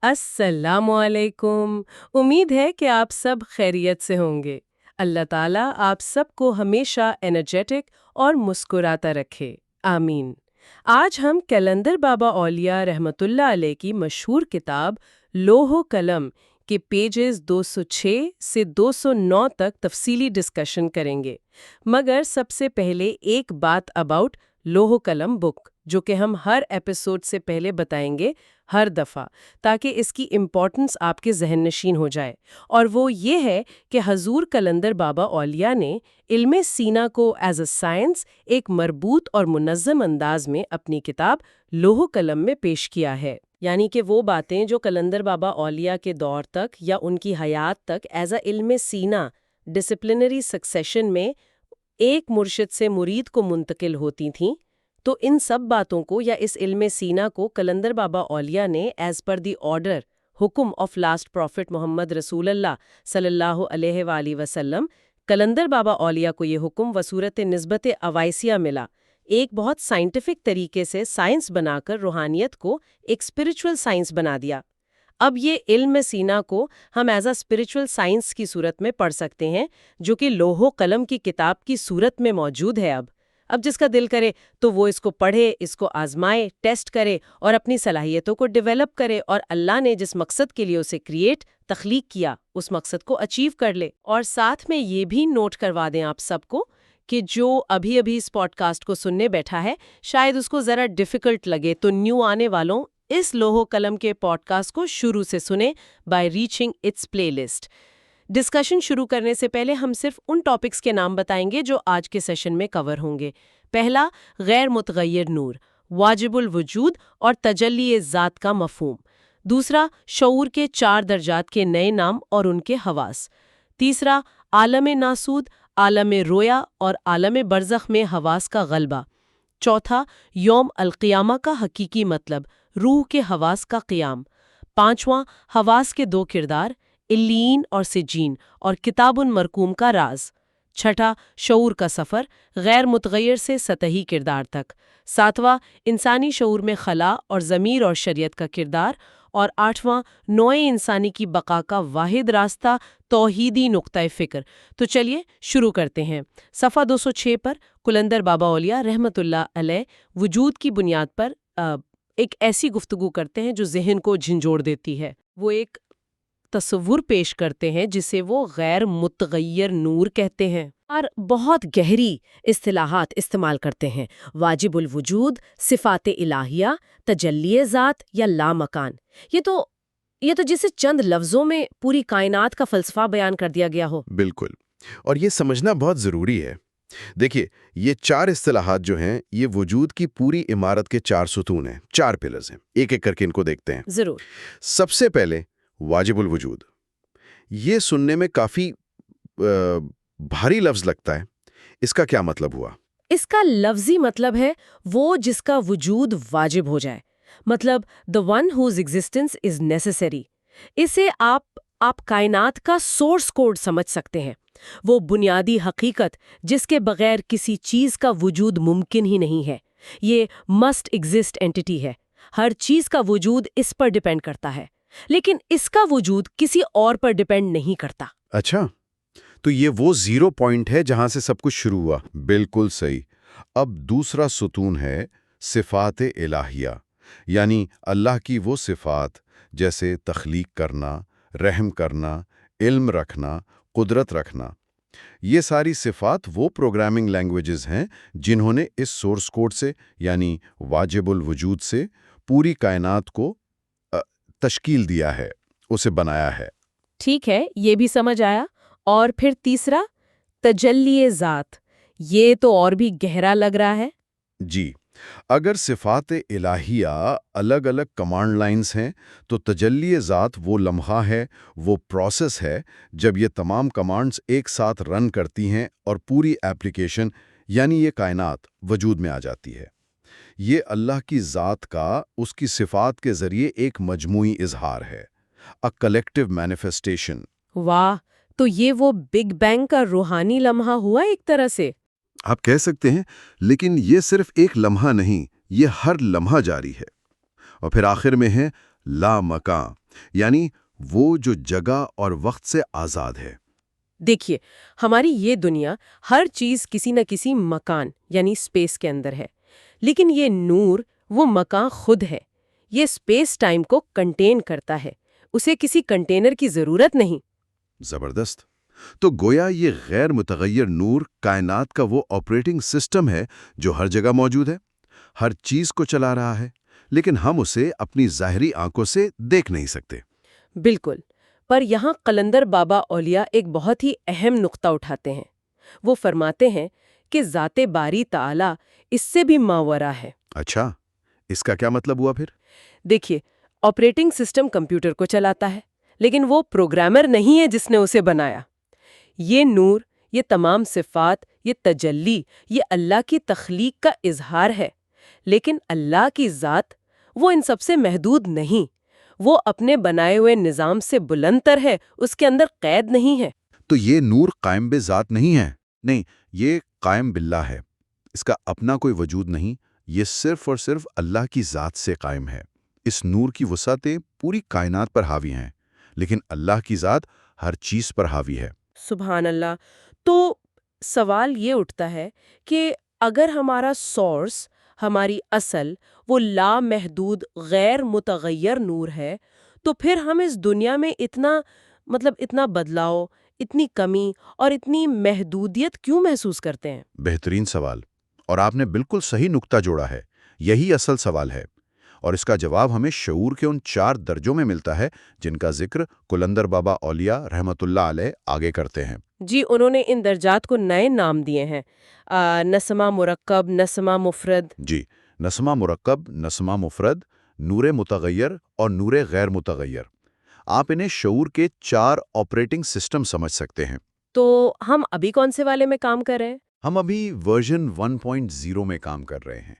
السلام علیکم۔ امید ہے کہ آپ سب خیریت سے ہوں گے۔ اللہ تعالیٰ آپ سب کو ہمیشہ انرجیٹک اور مسکراتا رکھے، آمین۔ آج ہم کلندر بابا اولیاء رحمۃ اللہ علیہ کی مشہور کتاب لوح و قلم کے پیجز 206 سے 209 تک تفصیلی ڈسکشن کریں گے، مگر سب سے پہلے ایک بات اباؤٹ لوح و قلم بک جو کہ ہم ہر ایپیسوڈ سے پہلے بتائیں گے ہر دفعہ، تاکہ اس کی امپورٹنس آپ کے ذہن نشین ہو جائے، اور وہ یہ ہے کہ حضور کلندر بابا اولیاء نے علم سینا کو ایز اے سائنس ایک مربوط اور منظم انداز میں اپنی کتاب لوح و قلم میں پیش کیا ہے۔ یعنی کہ وہ باتیں جو کلندر بابا اولیاء کے دور تک یا ان کی حیات تک ایز اے علم سینا ڈسپلنری سکسیشن میں ایک مرشد سے مرید کو منتقل ہوتی تھیں، تو ان سب باتوں کو یا اس علم سینا کو کلندر بابا اولیاء نے ایز پر دی آرڈر حکم آف لاسٹ پروفٹ محمد رسول اللہ صلی اللہ علیہ وآلہ وسلم، کلندر بابا اولیاء کو یہ حکم وصورت نسبت اوائسیہ ملا، ایک بہت سائنٹیفک طریقے سے سائنس بنا کر روحانیت کو ایک اسپرچول سائنس بنا دیا۔ اب یہ علم سینا کو ہم ایز اے اسپرچول سائنس کی صورت میں پڑھ سکتے ہیں، جو کہ لوح و قلم کی کتاب کی صورت میں موجود ہے۔ اب جس کا دل کرے تو وہ اس کو پڑھے، اس کو آزمائے، ٹیسٹ کرے اور اپنی صلاحیتوں کو ڈیولپ کرے، اور اللہ نے جس مقصد کے لیے اسے تخلیق کیا اس مقصد کو اچیو کر لے۔ اور ساتھ میں یہ بھی نوٹ کروا دیں آپ سب کو کہ جو ابھی اس پوڈ کاسٹ کو سننے بیٹھا ہے، شاید اس کو ذرا ڈیفیکلٹ لگے، تو نیو آنے والوں اس لوح و قلم کے پوڈ کاسٹ کو شروع سے سنیں by reaching its playlist. Discussion شروع کرنے سے پہلے ہم صرف ان ٹاپکس کے نام بتائیں گے جو آج کے سیشن میں کور ہوں گے۔ پہلا، غیر متغیر نور، واجب الوجود اور تجلی ذات کا مفہوم۔ دوسرا، شعور کے 4 درجات کے نئے نام اور ان کے حواس۔ تیسرا، عالم ناسود، عالم رویا اور عالم برزخ میں حواس کا غلبہ۔ چوتھا، یوم القیامہ کا حقیقی مطلب، روح کے حواس کا قیام۔ پانچواں، حواس کے 2 کردار، علیین اور سجین، اور کتاب مرقوم کا راز۔ چھٹا، شعور کا سفر، غیر متغیر سے سطحی کردار تک۔ ساتواں، انسانی شعور میں خلا اور ضمیر اور شریعت کا کردار۔ اور آٹھواں، نوع انسانی کی بقا کا واحد راستہ، توحیدی نقطہ فکر۔ تو چلیے شروع کرتے ہیں۔ صفحہ 206 پر کلندر بابا اولیاء رحمۃ اللہ علیہ وجود کی بنیاد پر ایک ایسی گفتگو کرتے ہیں جو ذہن کو جھنجھوڑ دیتی ہے۔ وہ ایک تصور پیش کرتے ہیں جسے وہ غیر متغیر نور کہتے ہیں، اور بہت گہری اصطلاحات استعمال کرتے ہیں: واجب الوجود، صفات الہیہ، تجلی ذات یا لامکان۔ یہ تو جسے چند لفظوں میں پوری کائنات کا فلسفہ بیان کر دیا گیا ہو۔ بالکل، اور یہ سمجھنا بہت ضروری ہے۔ دیکھیے، یہ 4 اصطلاحات جو ہیں یہ وجود کی پوری عمارت کے 4 ستون ہیں، 4 پلرز ہیں۔ ایک ایک کر کے ان کو دیکھتے ہیں۔ ضرور۔ سب سے پہلے واجب الوجود۔ یہ سننے میں کافی بھاری لفظ لگتا ہے، اس کا کیا مطلب ہوا؟ اس کا لفظی مطلب ہے وہ جس کا وجود واجب ہو جائے، مطلب the one whose existence is necessary۔ اسے آپ کائنات کا سورس کوڈ سمجھ سکتے ہیں، وہ بنیادی حقیقت جس کے بغیر کسی چیز کا وجود ممکن ہی نہیں ہے۔ یہ must exist entity ہے، ہر چیز کا وجود اس پر ڈیپینڈ کرتا ہے، لیکن اس کا وجود کسی اور پر ڈیپینڈ نہیں کرتا۔ اچھا، تو یہ وہ 0 پوائنٹ ہے جہاں سے سب کچھ شروع ہوا۔ بالکل صحیح۔ اب دوسرا ستون ہے صفات الہیہ، یعنی اللہ کی وہ صفات جیسے تخلیق کرنا، رحم کرنا، علم رکھنا، قدرت رکھنا۔ یہ ساری صفات وہ پروگرامنگ لینگویجز ہیں جنہوں نے اس سورس کوڈ سے، یعنی واجب الوجود سے، پوری کائنات کو تشکیل دیا ہے، اسے بنایا ہے۔ ٹھیک ہے، یہ بھی سمجھ آیا۔ اور پھر تیسرا، تجلی ذات، یہ تو اور بھی گہرا لگ رہا ہے۔ جی، اگر صفات الہیہ الگ الگ کمانڈ لائنز ہیں تو تجلی ذات وہ لمحہ ہے، وہ پروسیس ہے جب یہ تمام کمانڈز ایک ساتھ رن کرتی ہیں اور پوری ایپلیکیشن یعنی یہ کائنات وجود میں آ جاتی ہے۔ یہ اللہ کی ذات کا اس کی صفات کے ذریعے ایک مجموعی اظہار ہے، a collective manifestation۔ واہ، تو یہ وہ بگ بینگ کا روحانی لمحہ ہوا ایک طرح سے۔ آپ کہہ سکتے ہیں، لیکن یہ صرف ایک لمحہ نہیں، یہ ہر لمحہ جاری ہے۔ اور پھر آخر میں ہے لا مکان، یعنی وہ جو جگہ اور وقت سے آزاد ہے۔ دیکھیے، ہماری یہ دنیا ہر چیز کسی نہ کسی مکان یعنی اسپیس کے اندر ہے، لیکن یہ نور وہ مکان خود ہے۔ یہ اسپیس ٹائم کو کنٹین کرتا ہے، اسے کسی کنٹینر کی ضرورت نہیں۔ زبردست! تو گویا یہ غیر متغیر نور کائنات کا وہ آپریٹنگ سسٹم ہے جو ہر جگہ موجود ہے، ہر چیز کو چلا رہا ہے، لیکن ہم اسے اپنی ظاہری آنکھوں سے دیکھ نہیں سکتے۔ بالکل، پر یہاں قلندر بابا اولیاء ایک بہت ہی اہم نقطہ اٹھاتے ہیں۔ وہ فرماتے ہیں کہ ذات باری تعالی اس سے بھی ماورا ہے۔ اچھا، اس کا کیا مطلب ہوا پھر؟ دیکھیے، آپریٹنگ سسٹم کمپیوٹر کو چلاتا ہے، لیکن وہ پروگرامر نہیں ہے جس نے اسے بنایا۔ یہ نور، یہ تمام صفات، یہ تجلی، یہ اللہ کی تخلیق کا اظہار ہے، لیکن اللہ کی ذات وہ ان سب سے محدود نہیں۔ وہ اپنے بنائے ہوئے نظام سے بلند تر ہے، اس کے اندر قید نہیں ہے۔ تو یہ نور قائم بے ذات نہیں ہے، نہیں، یہ قائم باللہ ہے۔ اس کا اپنا کوئی وجود نہیں، یہ صرف اور صرف اللہ کی ذات سے قائم ہے۔ اس نور کی وسعتیں پوری کائنات پر حاوی ہیں، لیکن اللہ کی ذات ہر چیز پر حاوی ہے۔ سبحان اللہ۔ تو سوال یہ اٹھتا ہے کہ اگر ہمارا سورس، ہماری اصل، وہ لامحدود غیر متغیر نور ہے، تو پھر ہم اس دنیا میں اتنا بدلاؤ، اتنی کمی اور اتنی محدودیت کیوں محسوس کرتے ہیں؟ بہترین سوال، اور آپ نے بالکل صحیح نقطہ جوڑا ہے۔ یہی اصل سوال ہے، اور اس کا جواب ہمیں شعور کے ان 4 درجوں میں ملتا ہے جن کا ذکر قلندر بابا اولیاء رحمۃ اللہ علیہ آگے کرتے ہیں۔ جی، انہوں نے ان درجات کو نئے نام دیے ہیں، نسمہ مرکب، نسمہ مفرد۔ جی، نسمہ مرکب، نسمہ مفرد، نور متغیر اور نور غیر متغیر۔ آپ انہیں شعور کے 4 آپریٹنگ سسٹم سمجھ سکتے ہیں۔ تو ہم ابھی کون سے والے میں کام کر رہے ہیں؟ ہم ابھی ورژن 1.0 میں کام کر رہے ہیں،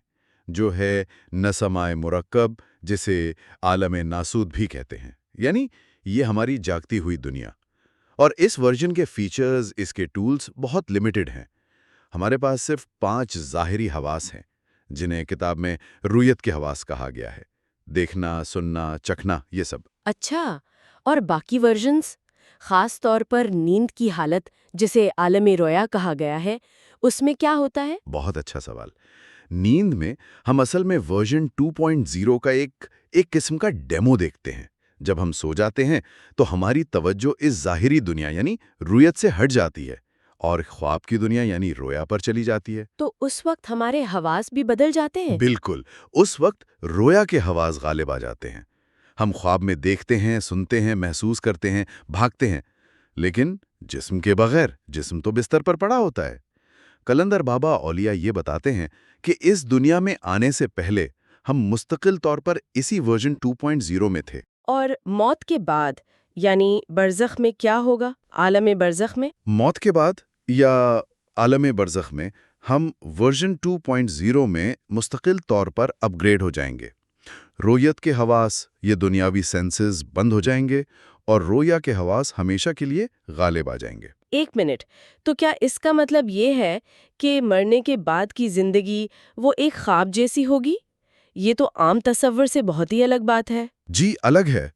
جو ہے نسمہ مرکب، جسے عالم ناسوت بھی کہتے ہیں، یعنی یہ ہماری جاگتی ہوئی دنیا۔ اور اس ورژن کے فیچرز، اس کے ٹولز بہت لمیٹڈ ہیں۔ ہمارے پاس صرف 5 ظاہری حواس ہیں، جنہیں کتاب میں رویت کے حواس کہا گیا ہے: دیکھنا، سننا، چکھنا، یہ سب۔ اچھا، اور باقی ورژنز، خاص طور پر نیند کی حالت جسے عالم رویا کہا گیا ہے، اس میں کیا ہوتا ہے؟ بہت اچھا سوال۔ نیند میں ہم اصل میں ورژن 2.0 کا ایک قسم کا ڈیمو دیکھتے ہیں۔ جب ہم سو جاتے ہیں تو ہماری توجہ اس ظاہری دنیا یعنی رویت سے ہٹ جاتی ہے اور خواب کی دنیا یعنی رویا پر چلی جاتی ہے۔ تو اس وقت ہمارے حواس بھی بدل جاتے ہیں؟ بالکل، اس وقت رویا کے حواس غالب آ جاتے ہیں۔ ہم خواب میں دیکھتے ہیں، سنتے ہیں، محسوس کرتے ہیں، بھاگتے ہیں، لیکن جسم کے بغیر۔ جسم تو بستر پر پڑا ہوتا ہے۔ قلندر بابا اولیاء یہ بتاتے ہیں کہ اس دنیا میں آنے سے پہلے ہم مستقل طور پر اسی ورژن 2.0 میں تھے۔ اور موت کے بعد یعنی برزخ میں کیا ہوگا؟ عالم برزخ میں؟ موت کے بعد یا عالم برزخ میں ہم ورژن 2.0 میں مستقل طور پر اپ گریڈ ہو جائیں گے۔ رویت کے حواس، یہ دنیاوی سینسز بند ہو جائیں گے اور رویا کے حواس ہمیشہ کے لیے غالب آ جائیں گے۔ ایک منٹ، تو کیا اس کا مطلب یہ ہے کہ مرنے کے بعد کی زندگی وہ ایک خواب جیسی ہوگی؟ یہ تو عام تصور سے بہت ہی الگ بات ہے۔ جی، الگ ہے،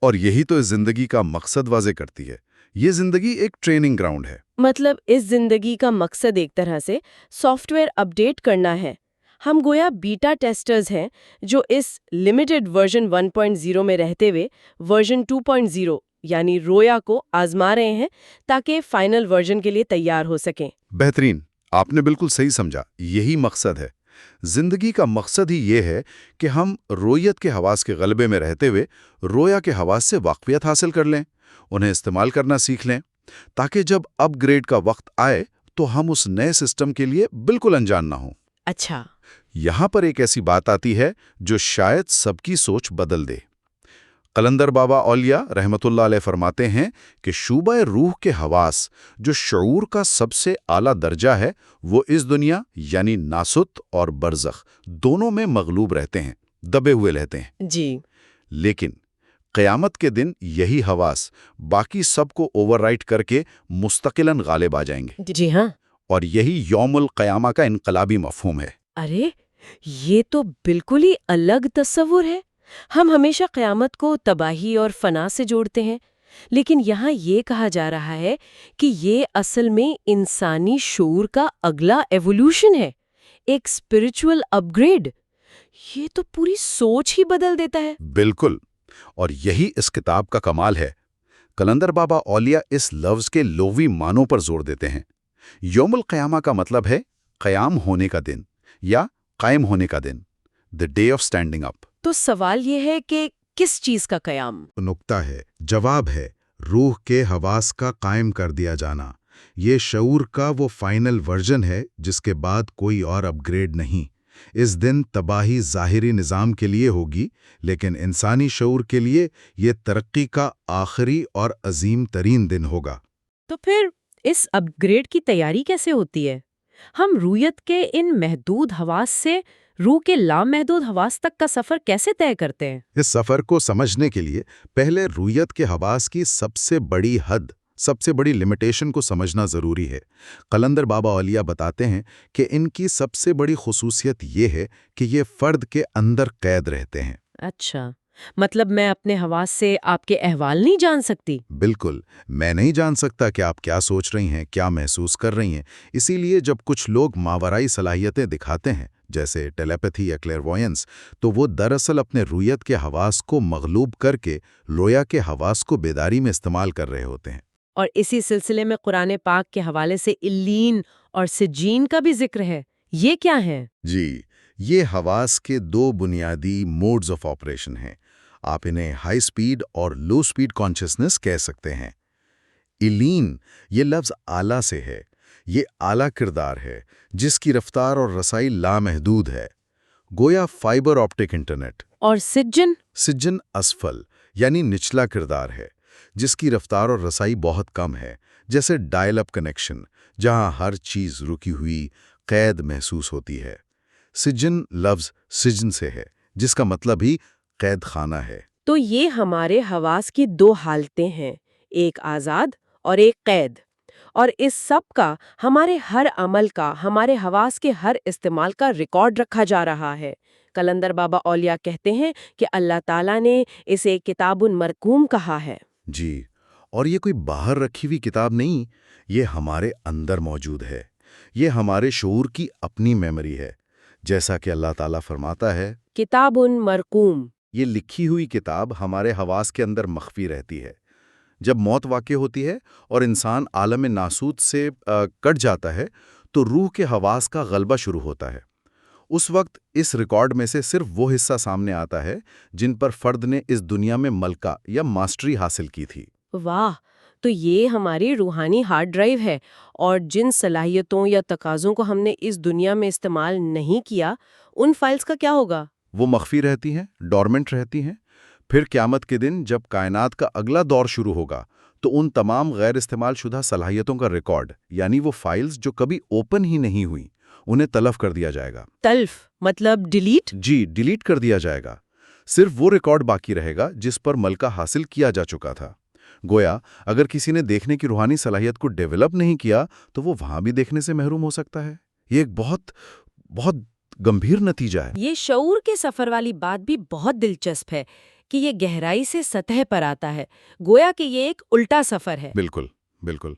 اور یہی تو اس زندگی کا مقصد واضح کرتی ہے۔ یہ زندگی ایک ٹریننگ گراؤنڈ ہے۔ مطلب اس زندگی کا مقصد ایک طرح سے سافٹ ویئر اپڈیٹ کرنا ہے۔ ہم گویا بیٹا ٹیسٹرز ہیں جو اس لمیٹڈ ورژن 1.0 میں رہتے ہوئے ورژن 2.0 یعنی رویا کو آزما رہے ہیں تاکہ فائنل ورژن کے لیے تیار ہو سکیں۔ بہترین، آپ نے بالکل صحیح سمجھا، یہی مقصد ہے۔ زندگی کا مقصد ہی یہ ہے کہ ہم رویت کے حواس کے غلبے میں رہتے ہوئے رویا کے حواس سے واقفیت حاصل کر لیں، انہیں استعمال کرنا سیکھ لیں، تاکہ جب اپ گریڈ کا وقت آئے تو ہم اس نئے سسٹم کے لیے بالکل انجان نہ ہوں۔ اچھا، یہاں پر ایک ایسی بات آتی ہے جو شاید سب کی سوچ بدل دے۔ قلندر بابا اولیاء رحمۃ اللہ علیہ فرماتے ہیں کہ شعبہ روح کے حواس، جو شعور کا سب سے اعلیٰ درجہ ہے، وہ اس دنیا یعنی ناسوت اور برزخ دونوں میں مغلوب رہتے ہیں، دبے ہوئے رہتے ہیں۔ جی، لیکن قیامت کے دن یہی حواس باقی سب کو اوور رائٹ کر کے مستقلاً غالب آ جائیں گے، جی ہاں۔ اور یہی یوم القیامہ کا انقلابی مفہوم ہے۔ ارے، یہ تو بالکل ہی الگ تصور ہے۔ ہم ہمیشہ قیامت کو تباہی اور فنا سے جوڑتے ہیں، لیکن یہاں یہ کہا جا رہا ہے کہ یہ اصل میں انسانی شعور کا اگلا ایوولوشن ہے، ایک اسپرچول اپ گریڈ۔ یہ تو پوری سوچ ہی بدل دیتا ہے۔ بالکل، اور یہی اس کتاب کا کمال ہے۔ کلندر بابا اولیاء اس لفظ کے لغوی معنوں پر زور دیتے ہیں۔ یوم القیامہ کا مطلب ہے قیام ہونے کا دن یا قائم ہونے کا دن، the day of standing up۔ تو سوال یہ ہے کہ کس چیز کا قیام؟ نکتہ ہے، جواب ہے روح کے حواس کا قائم کر دیا جانا۔ یہ شعور کا وہ فائنل ورژن ہے جس کے بعد کوئی اور اپ گریڈ نہیں۔ اس دن تباہی ظاہری نظام کے لیے ہوگی، لیکن انسانی شعور کے لیے یہ ترقی کا آخری اور عظیم ترین دن ہوگا۔ تو پھر اس اپ گریڈ کی تیاری کیسے ہوتی ہے؟ ہم رویت کے ان محدود حواس سے روح کے لامحدود حواس تک کا سفر کیسے طے کرتے ہیں؟ اس سفر کو سمجھنے کے لیے پہلے رویت کے حواس کی سب سے بڑی حد، سب سے بڑی لمیٹیشن کو سمجھنا ضروری ہے۔ قلندر بابا اولیاء بتاتے ہیں کہ ان کی سب سے بڑی خصوصیت یہ ہے کہ یہ فرد کے اندر قید رہتے ہیں۔ اچھا، مطلب میں اپنے حواس سے آپ کے احوال نہیں جان سکتی؟ بالکل، میں نہیں جان سکتا کہ آپ کیا سوچ رہی ہیں، کیا محسوس کر رہی ہیں۔ اسی لیے جب کچھ لوگ ماورائی صلاحیتیں دکھاتے ہیں، جیسے ٹیلیپیتھی یا کلیئروائنس، تو وہ دراصل اپنے رویت کے حواس کو مغلوب کر کے لویا کے حواس کو بیداری میں استعمال کر رہے ہوتے ہیں۔ اور اسی سلسلے میں قرآن پاک کے حوالے سے الین اور سجین کا بھی ذکر ہے، یہ کیا ہیں؟ جی، یہ حواس کے دو بنیادی موڈز آف آپریشن ہیں۔ آپ انہیں ہائی سپیڈ اور لو سپیڈ کانشسنس کہہ سکتے ہیں۔ الین، یہ لفظ اعلیٰ سے ہے، یہ اعلیٰ کردار ہے جس کی رفتار اور رسائی لامحدود ہے، گویا فائبر آپٹک انٹرنیٹ۔ اور سجن؟ سجن اسفل، یعنی نچلا کردار ہے، جس کی رفتار اور رسائی بہت کم ہے، جیسے ڈائل اپ کنیکشن، جہاں ہر چیز رکی ہوئی، قید محسوس ہوتی ہے۔ سجن لفظ سجن سے ہے، جس کا مطلب ہی قید خانہ ہے۔ تو یہ ہمارے حواس کی دو حالتیں ہیں، ایک آزاد اور ایک قید، اور اس سب کا، ہمارے ہر عمل کا، ہمارے حواس کے ہر استعمال کا ریکارڈ رکھا جا رہا ہے۔ کلندر بابا اولیاء کہتے ہیں کہ اللہ تعالیٰ نے اسے کتاب مرقوم کہا ہے۔ جی، اور یہ کوئی باہر رکھی ہوئی کتاب نہیں، یہ ہمارے اندر موجود ہے۔ یہ ہمارے شعور کی اپنی میموری ہے، جیسا کہ اللہ تعالیٰ فرماتا ہے، کتاب مرقوم۔ یہ لکھی ہوئی کتاب ہمارے حواس کے اندر مخفی رہتی ہے۔ جب موت واقع ہوتی ہے اور انسان عالم ناسوت سے کٹ جاتا ہے تو روح کے حواس کا غلبہ شروع ہوتا ہے۔ اس وقت اس ریکارڈ میں سے صرف وہ حصہ سامنے آتا ہے جن پر فرد نے اس دنیا میں ملکہ یا ماسٹری حاصل کی تھی۔ واہ، تو یہ ہماری روحانی ہارڈ ڈرائیو ہے، اور جن صلاحیتوں یا تقاضوں کو ہم نے اس دنیا میں استعمال نہیں کیا، ان فائلز کا کیا ہوگا؟ وہ مخفی رہتی ہیں، ڈورمنٹ رہتی ہیں۔ پھر قیامت کے دن جب کائنات کا اگلا دور شروع ہوگا تو ان تمام غیر استعمال شدہ صلاحیتوں کا ریکارڈ، یعنی وہ فائلز جو کبھی اوپن ہی نہیں ہوئیں، انہیں تلف کر دیا جائے گا۔ تلف مطلب ڈیلیٹ؟ جی، ڈیلیٹ کر دیا جائے گا۔ صرف وہ ریکارڈ باقی رہے گا جس پر ملکہ حاصل کیا جا چکا تھا۔ گویا اگر کسی نے دیکھنے کی روحانی صلاحیت کو ڈیولپ نہیں کیا تو وہ وہاں بھی دیکھنے سے محروم ہو سکتا ہے۔ یہ ایک بہت گمبھیر نتیجہ ہے۔ یہ شعور کے سفر والی بات بھی بہت دلچسپ ہے کہ یہ گہرائی سے سطح پر آتا ہے، گویا کہ یہ ایک الٹا سفر ہے۔ بالکل، بالکل۔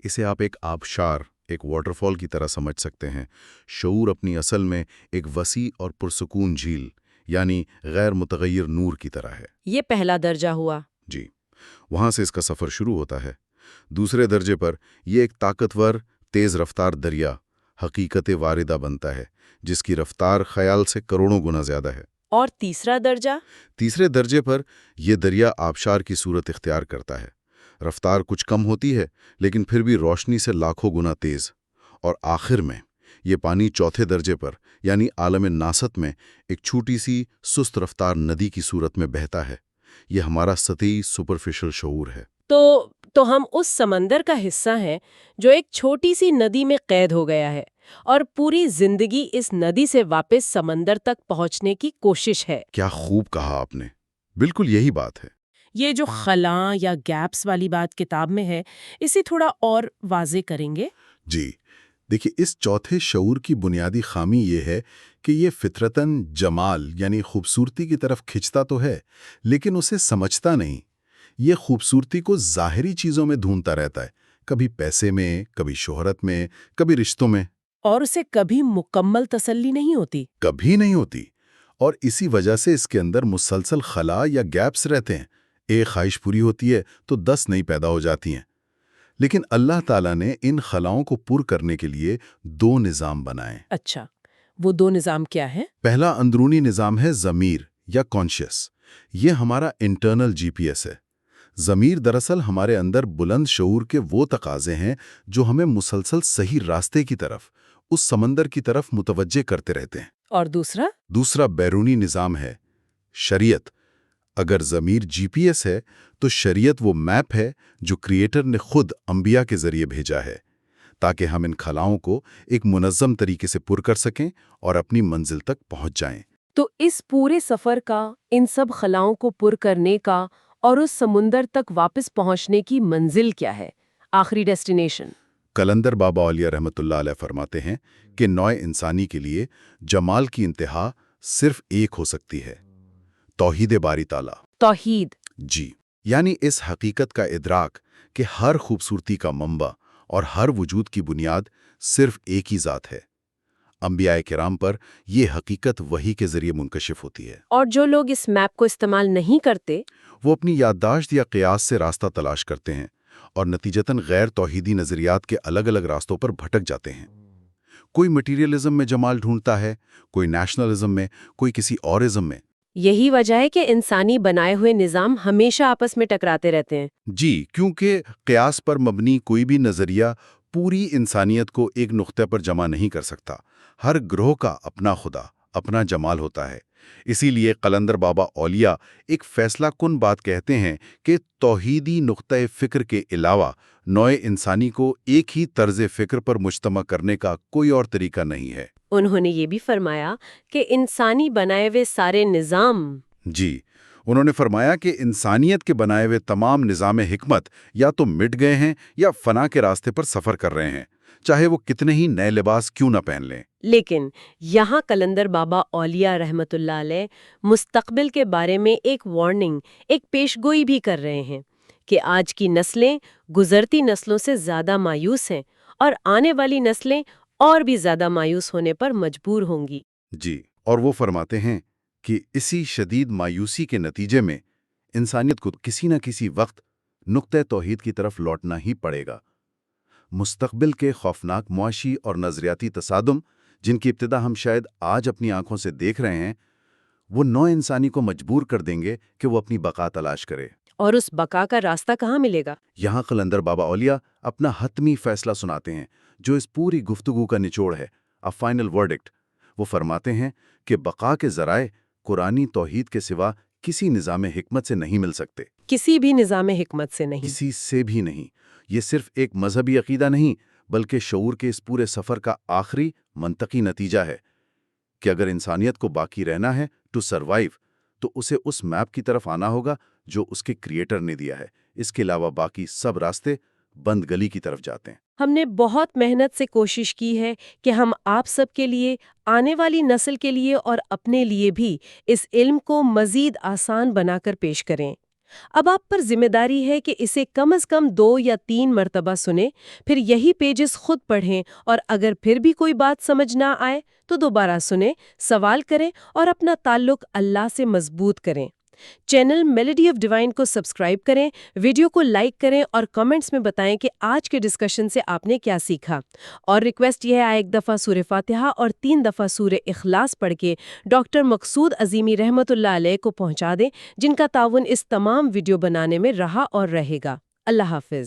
اسے آپ ایک آبشار، ایک واٹر فال کی طرح سمجھ سکتے ہیں۔ شعور اپنی اصل میں ایک وسیع اور پرسکون جھیل، یعنی غیر متغیر نور کی طرح ہے۔ یہ پہلا درجہ ہوا۔ جی، وہاں سے اس کا سفر شروع ہوتا ہے۔ دوسرے درجے پر یہ ایک طاقتور، تیز رفتار دریا، حقیقت واردہ بنتا ہے، جس کی رفتار خیال سے کروڑوں گنا زیادہ ہے۔ اور تیسرا درجہ؟ تیسرے درجے پر یہ دریا آبشار کی صورت اختیار کرتا ہے۔ رفتار کچھ کم ہوتی ہے، لیکن پھر بھی روشنی سے لاکھوں گنا تیز۔ اور آخر میں یہ پانی چوتھے درجے پر، یعنی عالم ناست میں، ایک چھوٹی سی سست رفتار ندی کی صورت میں بہتا ہے۔ یہ ہمارا سطحی سپرفیشل شعور ہے۔ تو ہم اس سمندر کا حصہ ہیں جو ایک چھوٹی سی ندی میں قید ہو گیا ہے، اور پوری زندگی اس ندی سے واپس سمندر تک پہنچنے کی کوشش ہے۔ کیا خوب کہا آپ نے، بالکل یہی بات ہے۔ یہ جو خلاں یا گیپس والی بات کتاب میں ہے، اسے تھوڑا اور واضح کریں گے؟ جی، دیکھیے، اس چوتھے شعور کی بنیادی خامی یہ ہے کہ یہ فطرتاً جمال یعنی خوبصورتی کی طرف کھنچتا تو ہے لیکن اسے سمجھتا نہیں۔ یہ خوبصورتی کو ظاہری چیزوں میں ڈھونڈتا رہتا ہے، کبھی پیسے میں، کبھی شہرت میں، کبھی رشتوں میں، اور اسے کبھی مکمل تسلی نہیں ہوتی۔ کبھی نہیں ہوتی۔ اور اسی وجہ سے اس کے اندر مسلسل خلا یا گیپس رہتے ہیں، ایک خواہش پوری ہوتی ہے تو 10 نئی پیدا ہو جاتی ہیں۔ لیکن اللہ تعالیٰ نے ان خلاؤں کو پور کرنے کے لیے 2 نظام بنائے۔ اچھا، وہ 2 نظام کیا ہے؟ پہلا اندرونی نظام ہے ضمیر یا کانشیس۔ یہ ہمارا انٹرنل جی پی ایس ہے۔ ضمیر دراصل ہمارے اندر بلند شعور کے وہ تقاضے ہیں جو ہمیں مسلسل صحیح راستے کی طرف، اس سمندر کی طرف متوجہ کرتے رہتے ہیں۔ اور دوسرا؟ دوسرا بیرونی نظام ہے شریعت۔ اگر ضمیر جی پی ایس ہے تو شریعت وہ میپ ہے جو کریٹر نے خود انبیاء کے ذریعے بھیجا ہے تاکہ ہم ان خلاؤں کو ایک منظم طریقے سے پر کر سکیں اور اپنی منزل تک پہنچ جائیں۔ تو اس پورے سفر کا، ان سب خلاؤں کو پر کرنے کا اور اس سمندر تک واپس پہنچنے کی منزل کیا ہے؟ آخری ڈیسٹینیشن؟ قلندر بابا اولیاء رحمۃ اللہ علیہ فرماتے ہیں کہ نوع انسانی کے لیے جمال کی انتہا صرف ایک ہو سکتی ہے، توحید باری تعالیٰ۔ توحید؟ جی، یعنی اس حقیقت کا ادراک کہ ہر خوبصورتی کا منبع اور ہر وجود کی بنیاد صرف ایک ہی ذات ہے۔ انبیاء کرام پر یہ حقیقت وحی کے ذریعے منکشف ہوتی ہے۔ اور جو لوگ اس میپ کو استعمال نہیں کرتے، وہ اپنی یادداشت یا قیاس سے راستہ تلاش کرتے ہیں اور نتیجتاً غیر توحیدی نظریات کے الگ الگ راستوں پر بھٹک جاتے ہیں۔ کوئی مٹیریلزم میں جمال ڈھونڈتا ہے، کوئی نیشنلزم میں، کوئی کسی اور ازم میں۔ یہی وجہ ہے کہ انسانی بنائے ہوئے نظام ہمیشہ آپس میں ٹکراتے رہتے ہیں۔ جی، کیونکہ قیاس پر مبنی کوئی بھی نظریہ پوری انسانیت کو ایک نقطے پر جمع نہیں کر سکتا۔ ہر گروہ کا اپنا خدا، اپنا جمال ہوتا ہے۔ اسی لیے قلندر بابا اولیاء ایک فیصلہ کن بات کہتے ہیں کہ توحیدی نقطۂ فکر کے علاوہ نوع انسانی کو ایک ہی طرز فکر پر مجتمع کرنے کا کوئی اور طریقہ نہیں ہے۔ انہوں نے یہ بھی فرمایا کہ انسانی بنائے ہوئے سارے نظام، جی، انہوں نے فرمایا کہ انسانیت کے بنائے ہوئے تمام نظام حکمت یا تو مٹ گئے ہیں یا فنا کے راستے پر سفر کر رہے ہیں، چاہے وہ کتنے ہی نئے لباس کیوں نہ پہن لیں۔ لیکن یہاں قلندر بابا اولیاء رحمت اللہ علیہ مستقبل کے بارے میں ایک وارننگ، ایک پیشگوئی بھی کر رہے ہیں کہ آج کی نسلیں گزرتی نسلوں سے زیادہ مایوس ہیں اور آنے والی نسلیں اور بھی زیادہ مایوس ہونے پر مجبور ہوں گی۔ جی، اور وہ فرماتے ہیں کہ اسی شدید مایوسی کے نتیجے میں انسانیت کو کسی نہ کسی وقت نقطۂ توحید کی طرف لوٹنا ہی پڑے گا۔ مستقبل کے خوفناک معاشی اور نظریاتی تصادم جن کی ابتدا ہم شاید آج اپنی آنکھوں سے دیکھ رہے ہیں، وہ نوع انسانی کو مجبور کر دیں گے کہ وہ اپنی بقا تلاش کرے۔ اور اس بقا کا راستہ کہاں ملے گا؟ یہاں قلندر بابا اولیاء اپنا حتمی فیصلہ سناتے ہیں جو اس پوری گفتگو کا نچوڑ ہے، a final verdict۔ وہ فرماتے ہیں کہ بقا کے ذرائع قرآنی توحید کے سوا کسی نظام حکمت سے نہیں مل سکتے، کسی بھی نظام حکمت سے نہیں۔ کسی سے بھی نہیں۔ یہ صرف ایک مذہبی عقیدہ نہیں بلکہ شعور کے اس پورے سفر کا آخری منطقی نتیجہ ہے کہ اگر انسانیت کو باقی رہنا ہے ٹو سروائیو، تو اسے اس میپ کی طرف آنا ہوگا جو اس کے کریٹر نے دیا ہے۔ اس کے علاوہ باقی سب راستے بند گلی کی طرف جاتے ہیں۔ ہم نے بہت محنت سے کوشش کی ہے کہ ہم آپ سب کے لیے، آنے والی نسل کے لیے اور اپنے لیے بھی اس علم کو مزید آسان بنا کر پیش کریں۔ اب آپ پر ذمہ داری ہے کہ اسے کم از کم 2 یا 3 مرتبہ سنیں، پھر یہی پیجز خود پڑھیں، اور اگر پھر بھی کوئی بات سمجھ نہ آئے تو دوبارہ سنیں، سوال کریں اور اپنا تعلق اللہ سے مضبوط کریں۔ چینل میلوڈی آف ڈیوائن کو سبسکرائب کریں، ویڈیو کو لائک کریں اور کمنٹس میں بتائیں کہ آج کے ڈسکشن سے آپ نے کیا سیکھا۔ اور ریکویسٹ یہ ہے 1 دفعہ سورہ فاتحہ اور 3 دفعہ سورہ اخلاص پڑھ کے ڈاکٹر مقصود عظیمی رحمت اللہ علیہ کو پہنچا دیں، جن کا تعاون اس تمام ویڈیو بنانے میں رہا اور رہے گا۔ اللہ حافظ۔